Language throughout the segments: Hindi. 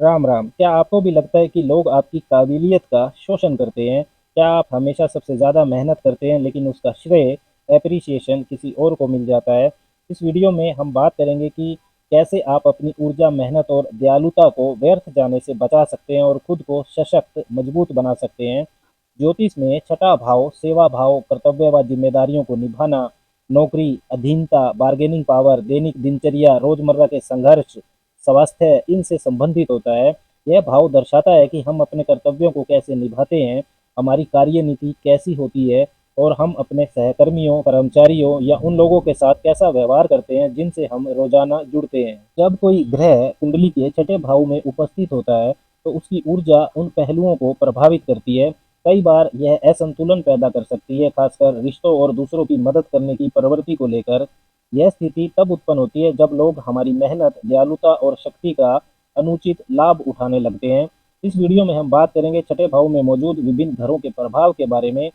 राम राम। क्या आपको भी लगता है कि लोग आपकी काबिलियत का शोषण करते हैं? क्या आप हमेशा सबसे ज़्यादा मेहनत करते हैं लेकिन उसका श्रेय, एप्रिसिएशन किसी और को मिल जाता है? इस वीडियो में हम बात करेंगे कि कैसे आप अपनी ऊर्जा, मेहनत और दयालुता को व्यर्थ जाने से बचा सकते हैं और खुद को सशक्त, मजबूत बना सकते हैं। ज्योतिष में छठा भाव सेवा भाव, कर्तव्य व जिम्मेदारियों को निभाना, नौकरी, अधीनता, बार्गेनिंग पावर, दैनिक दिनचर्या, रोजमर्रा के संघर्ष, स्वास्थ्य इनसे संबंधित होता है। यह भाव दर्शाता है कि हम अपने कर्तव्यों को कैसे निभाते हैं, हमारी कार्य नीति कैसी होती है और हम अपने सहकर्मियों, कर्मचारियों या उन लोगों के साथ कैसा व्यवहार करते हैं जिनसे हम रोजाना जुड़ते हैं। जब कोई ग्रह कुंडली के छठे भाव में उपस्थित होता है तो उसकी ऊर्जा उन पहलुओं को प्रभावित करती है। कई बार यह असंतुलन पैदा कर सकती है, खासकर रिश्तों और दूसरों की मदद करने की प्रवृत्ति को लेकर। यह स्थिति तब उत्पन्न होती है जब लोग हमारी मेहनत, दयालुता और शक्ति का अनुचित लाभ उठाने लगते हैं। इस वीडियो में हम बात करेंगे छठे भाव में मौजूद विभिन्न घरों के प्रभाव के बारे में,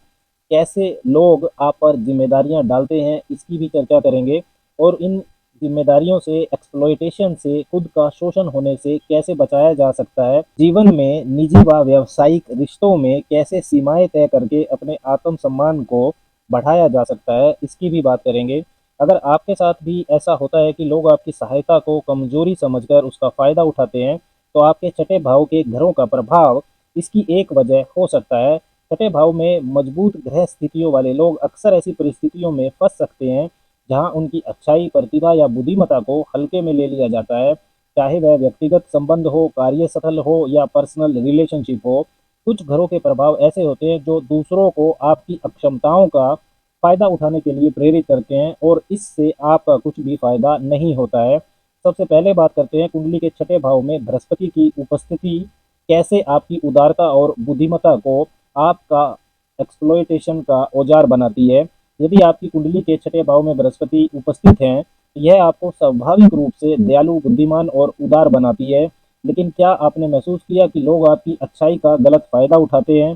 कैसे लोग आप पर जिम्मेदारियां डालते हैं इसकी भी चर्चा करेंगे, और इन जिम्मेदारियों से, एक्सप्लॉयटेशन से, खुद का शोषण होने से कैसे बचाया जा सकता है। जीवन में निजी व व्यावसायिक रिश्तों में कैसे सीमाएं तय करके अपने आत्म सम्मान को बढ़ाया जा सकता है, इसकी भी बात करेंगे। अगर आपके साथ भी ऐसा होता है कि लोग आपकी सहायता को कमजोरी समझकर उसका फायदा उठाते हैं, तो आपके छठे भाव के घरों का प्रभाव इसकी एक वजह हो सकता है। छठे भाव में मजबूत ग्रह स्थितियों वाले लोग अक्सर ऐसी परिस्थितियों में फंस सकते हैं जहां उनकी अच्छाई, प्रतिभा या बुद्धिमत्ता को हल्के में ले लिया जाता है, चाहे वह व्यक्तिगत संबंध हो, कार्य सफल हो या पर्सनल रिलेशनशिप हो। कुछ घरों के प्रभाव ऐसे होते हैं जो दूसरों को आपकी अक्षमताओं का फायदा उठाने के लिए प्रेरित करते हैं और इससे आपका कुछ भी फायदा नहीं होता है। सबसे पहले बात करते हैं कुंडली के छठे भाव में बृहस्पति की उपस्थिति कैसे आपकी उदारता और बुद्धिमत्ता को आपका एक्सप्लॉयटेशन का औजार बनाती है। यदि आपकी कुंडली के छठे भाव में बृहस्पति उपस्थित हैं, तो यह आपको स्वाभाविक रूप से दयालु, बुद्धिमान और उदार बनाती है। लेकिन क्या आपने महसूस किया कि लोग आपकी अच्छाई का गलत फायदा उठाते हैं?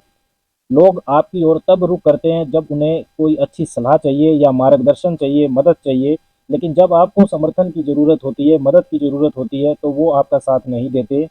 लोग आपकी ओर तब रुख करते हैं जब उन्हें कोई अच्छी सलाह चाहिए या मार्गदर्शन चाहिए, मदद चाहिए। लेकिन जब आपको समर्थन की ज़रूरत होती है, मदद की ज़रूरत होती है, तो वो आपका साथ नहीं देते।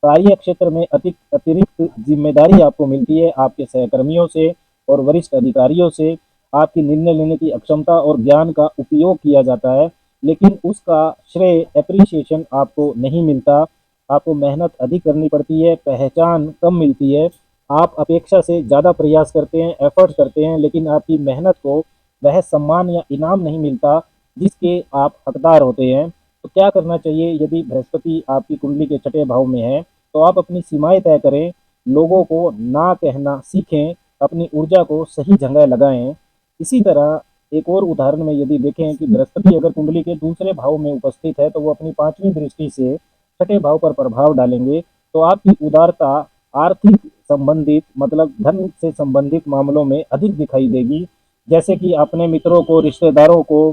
कार्य क्षेत्र में अतिरिक्त जिम्मेदारी आपको मिलती है आपके सहकर्मियों से और वरिष्ठ अधिकारियों से। आपकी निर्णय लेने की अक्षमता और ज्ञान का उपयोग किया जाता है, लेकिन उसका श्रेय, एप्रिसिएशन आपको नहीं मिलता। आपको मेहनत अधिक करनी पड़ती है, पहचान कम मिलती है। आप अपेक्षा से ज़्यादा प्रयास करते हैं, एफर्ट करते हैं, लेकिन आपकी मेहनत को वह सम्मान या इनाम नहीं मिलता जिसके आप हकदार होते हैं। तो क्या करना चाहिए यदि बृहस्पति आपकी कुंडली के छठे भाव में है? तो आप अपनी सीमाएं तय करें, लोगों को ना कहना सीखें, अपनी ऊर्जा को सही जगह लगाएं। इसी तरह एक और उदाहरण में यदि देखें कि बृहस्पति अगर कुंडली के दूसरे भाव में उपस्थित है तो वो अपनी पांचवी दृष्टि से छठे भाव पर प्रभाव डालेंगे। तो आपकी उदारता आर्थिक संबंधित, मतलब धन से संबंधित मामलों में अधिक दिखाई देगी। जैसे कि अपने मित्रों को, रिश्तेदारों को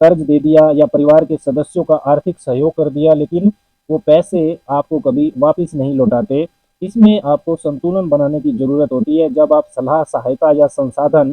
कर्ज दे दिया या परिवार के सदस्यों का आर्थिक सहयोग कर दिया, लेकिन वो पैसे आपको कभी वापस नहीं लौटाते। इसमें आपको संतुलन बनाने की जरूरत होती है। जब आप सलाह, सहायता या संसाधन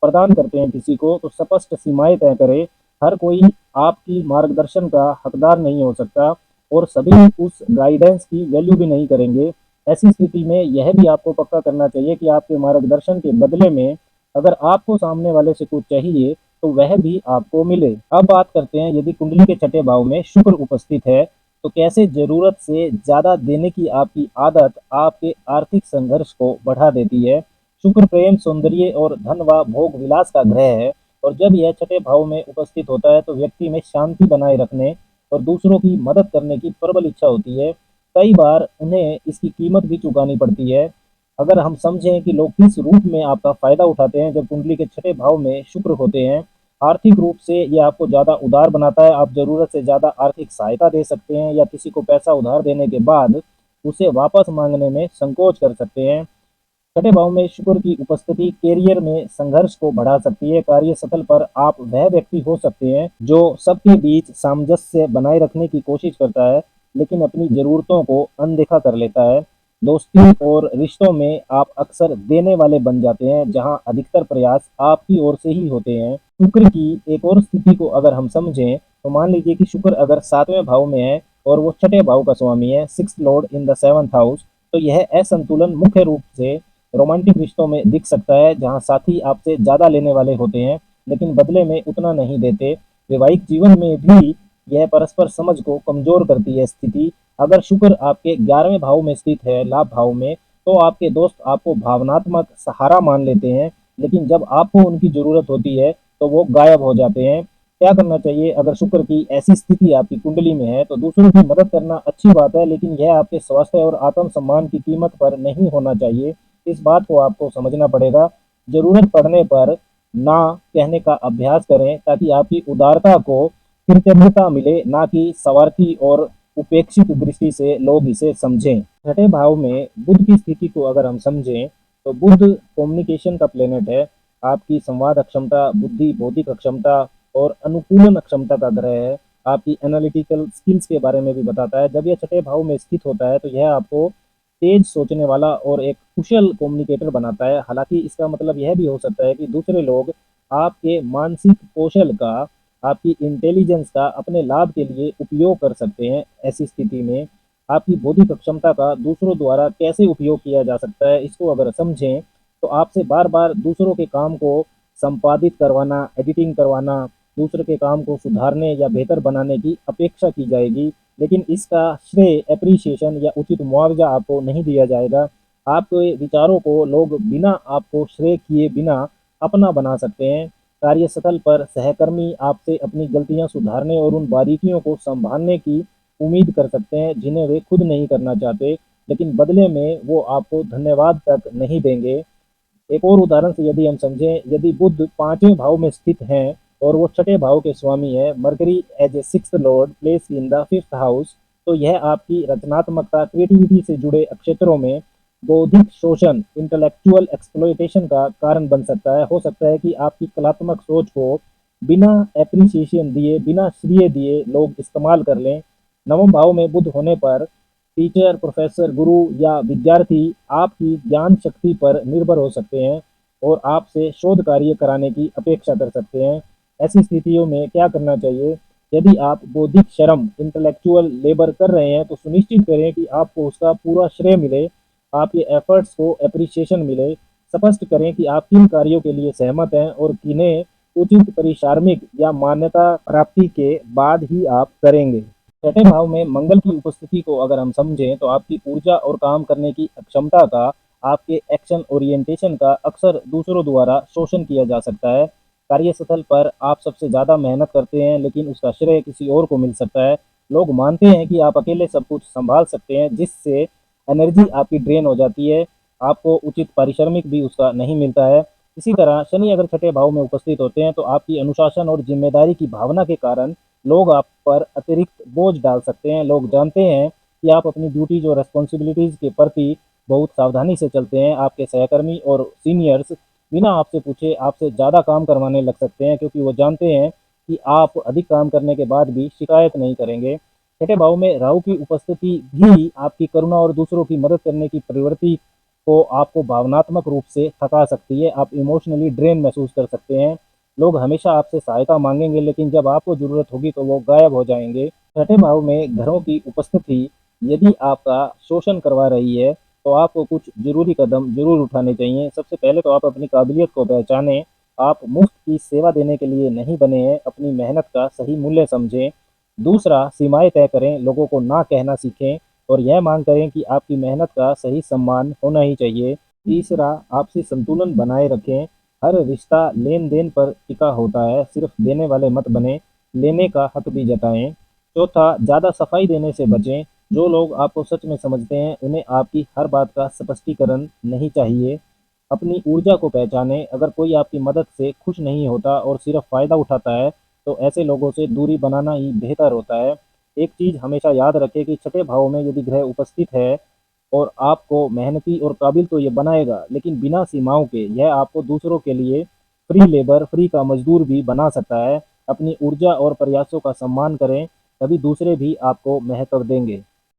प्रदान करते हैं किसी को, तो स्पष्ट सीमाएं तय करें। हर कोई आपकी मार्गदर्शन का हकदार नहीं हो सकता और सभी उस गाइडेंस की वैल्यू भी नहीं करेंगे। ऐसी स्थिति में यह भी आपको पक्का करना चाहिए कि आपके मार्गदर्शन के बदले में अगर आपको सामने वाले से कुछ चाहिए तो वह भी आपको मिले। अब बात करते हैं यदि कुंडली के छठे भाव में शुक्र उपस्थित है तो कैसे जरूरत से ज्यादा देने की आपकी आदत आपके आर्थिक संघर्ष को बढ़ा देती है। शुक्र प्रेम, सौंदर्य और धन व भोग विलास का ग्रह है, और जब यह छठे भाव में उपस्थित होता है तो व्यक्ति में शांति बनाए रखने और दूसरों की मदद करने की प्रबल इच्छा होती है। कई बार उन्हें इसकी कीमत भी चुकानी पड़ती है। अगर हम समझें कि लोग किस रूप में आपका फायदा उठाते हैं, जब कुंडली के छठे भाव में शुक्र होते हैं, आर्थिक रूप से ये आपको ज़्यादा उदार बनाता है। आप ज़रूरत से ज़्यादा आर्थिक सहायता दे सकते हैं या किसी को पैसा उधार देने के बाद उसे वापस मांगने में संकोच कर सकते हैं। छठे भाव में शुक्र की उपस्थिति कैरियर में संघर्ष को बढ़ा सकती है। कार्य स्थल पर आप वह व्यक्ति हो सकते हैं जो सबके बीच सामंजस्य बनाए रखने की कोशिश करता है, लेकिन अपनी जरूरतों को अनदेखा कर लेता है। दोस्ती और रिश्तों में आप अक्सर देने वाले बन जाते हैं, जहां अधिकतर प्रयास आपकी ओर से ही होते हैं। शुक्र की एक और स्थिति को अगर हम समझें तो मान लीजिए कि शुक्र अगर सातवें भाव में है और वो छठे भाव का स्वामी है, sixth Lord in the seventh house. तो यह असंतुलन मुख्य रूप से रोमांटिक रिश्तों में दिख सकता है, जहां साथी आपसे ज्यादा लेने वाले होते हैं लेकिन बदले में उतना नहीं देते। वैवाहिक जीवन में भी यह परस्पर समझ को कमजोर करती है स्थिति। अगर शुक्र आपके 11वें भाव में स्थित है, लाभ भाव में, तो आपके दोस्त आपको भावनात्मक सहारा मान लेते हैं, लेकिन जब आपको उनकी जरूरत होती है तो वो गायब हो जाते हैं। क्या करना चाहिए? अगर शुक्र की ऐसी स्थिति आपकी कुंडली में है तो दूसरों की मदद करना अच्छी बात है, लेकिन यह आपके स्वास्थ्य और आत्मसम्मान की कीमत पर नहीं होना चाहिए। इस बात को आपको समझना पड़ेगा। जरूरत पड़ने पर ना कहने का अभ्यास करें ताकि आपकी उदारता को कृतज्ञता मिले, ना कि स्वार्थी और उपेक्षित दृष्टि से लोग इसे समझें। छठे भाव में बुध की स्थिति को अगर हम समझें तो बुध कम्युनिकेशन का प्लेनेट है। आपकी संवाद अक्षमता, बुद्धि, बौद्धिक अक्षमता और अनुकूलन अक्षमता का ग्रह है। आपकी एनालिटिकल स्किल्स के बारे में भी बताता है। जब यह छठे भाव में स्थित होता है तो यह आपको तेज सोचने वाला और एक कुशल कम्युनिकेटर बनाता है। हालांकि इसका मतलब यह भी हो सकता है कि दूसरे लोग आपके मानसिक कौशल का, आपकी इंटेलिजेंस का अपने लाभ के लिए उपयोग कर सकते हैं। ऐसी स्थिति में आपकी बौद्धिक क्षमता का दूसरों द्वारा कैसे उपयोग किया जा सकता है, इसको अगर समझें तो आपसे बार बार दूसरों के काम को संपादित करवाना, एडिटिंग करवाना, दूसरे के काम को सुधारने या बेहतर बनाने की अपेक्षा की जाएगी, लेकिन इसका श्रेय, एप्रिसिएशन या उचित मुआवजा आपको नहीं दिया जाएगा। आपके विचारों को लोग बिना आपको श्रेय किए बिना अपना बना सकते हैं। कार्यस्थल पर सहकर्मी आपसे अपनी गलतियां सुधारने और उन बारीकियों को संभालने की उम्मीद कर सकते हैं जिन्हें वे खुद नहीं करना चाहते, लेकिन बदले में वो आपको धन्यवाद तक नहीं देंगे। एक और उदाहरण से यदि हम समझें, यदि बुध 5वें भाव में स्थित हैं और वो छठे भाव के स्वामी है, Mercury as a sixth lord place in the fifth house, तो यह आपकी रचनात्मकता, क्रिएटिविटी से जुड़े क्षेत्रों में बौद्धिक शोषण, इंटेलेक्चुअल एक्सप्लॉयटेशन का कारण बन सकता है। हो सकता है कि आपकी कलात्मक सोच को बिना एप्रिसिएशन दिए, बिना श्रेय दिए लोग इस्तेमाल कर लें। नवम भाव में बुध होने पर टीचर, प्रोफेसर, गुरु या विद्यार्थी आपकी ज्ञान शक्ति पर निर्भर हो सकते हैं और आपसे शोध कार्य कराने की अपेक्षा कर सकते हैं। ऐसी स्थितियों में क्या करना चाहिए? यदि आप बौद्धिक श्रम, इंटेलेक्चुअल लेबर कर रहे हैं तो सुनिश्चित करें कि आपको उसका पूरा श्रेय मिले, आपके एफर्ट्स को एप्रिसिएशन मिले। स्पष्ट करें कि आप किन कार्यों के लिए सहमत हैं और किन्हें उचित पारिश्रमिक या मान्यता प्राप्ति के बाद ही आप करेंगे। छठे भाव में मंगल की उपस्थिति को अगर हम समझें तो आपकी ऊर्जा और काम करने की क्षमता का, आपके एक्शन ओरिएंटेशन का अक्सर दूसरों द्वारा शोषण किया जा सकता है। कार्यस्थल पर आप सबसे ज़्यादा मेहनत करते हैं लेकिन उसका श्रेय किसी और को मिल सकता है। लोग मानते हैं कि आप अकेले सब कुछ संभाल सकते हैं, जिससे एनर्जी आपकी ड्रेन हो जाती है। आपको उचित पारिश्रमिक भी उसका नहीं मिलता है। इसी तरह शनि अगर छठे भाव में उपस्थित होते हैं तो आपकी अनुशासन और जिम्मेदारी की भावना के कारण लोग आप पर अतिरिक्त बोझ डाल सकते हैं। लोग जानते हैं कि आप अपनी ड्यूटीज और रेस्पॉन्सिबिलिटीज के प्रति बहुत सावधानी से चलते हैं। आपके सहकर्मी और सीनियर्स बिना आपसे पूछे आपसे ज़्यादा काम करवाने लग सकते हैं, क्योंकि वो जानते हैं कि आप अधिक काम करने के बाद भी शिकायत नहीं करेंगे। छठे भाव में राहु की उपस्थिति भी आपकी करुणा और दूसरों की मदद करने की प्रवृत्ति को आपको भावनात्मक रूप से थका सकती है। आप इमोशनली ड्रेन महसूस कर सकते हैं। लोग हमेशा आपसे सहायता मांगेंगे लेकिन जब आपको जरूरत होगी तो वो गायब हो जाएंगे। छठे भाव में ग्रहों की उपस्थिति यदि आपका शोषण करवा रही है तो आपको कुछ जरूरी कदम जरूर उठाने चाहिए। सबसे पहले तो आप अपनी काबिलियत को पहचानें। आप मुफ्त की सेवा देने के लिए नहीं बने हैं, अपनी मेहनत का सही मूल्य समझें। दूसरा, सीमाएं तय करें, लोगों को ना कहना सीखें और यह मांग करें कि आपकी मेहनत का सही सम्मान होना ही चाहिए। तीसरा, आपसी संतुलन बनाए रखें। हर रिश्ता लेन देन पर टिका होता है, सिर्फ देने वाले मत बने, लेने का हक भी जताएं। चौथा, ज़्यादा सफाई देने से बचें। जो लोग आपको सच में समझते हैं उन्हें आपकी हर बात का स्पष्टीकरण नहीं चाहिए। अपनी ऊर्जा को पहचानें। अगर कोई आपकी मदद से खुश नहीं होता और सिर्फ फ़ायदा उठाता है तो ऐसे लोगों से दूरी बनाना ही बेहतर होता है। एक चीज़ हमेशा याद रखें कि छठे भाव में यदि ग्रह उपस्थित है और आपको मेहनती और काबिल तो ये बनाएगा, लेकिन बिना सीमाओं के यह आपको दूसरों के लिए फ्री लेबर, फ्री का मजदूर भी बना सकता है। अपनी ऊर्जा और प्रयासों का सम्मान करें, तभी दूसरे भी आपको महत्व देंगे।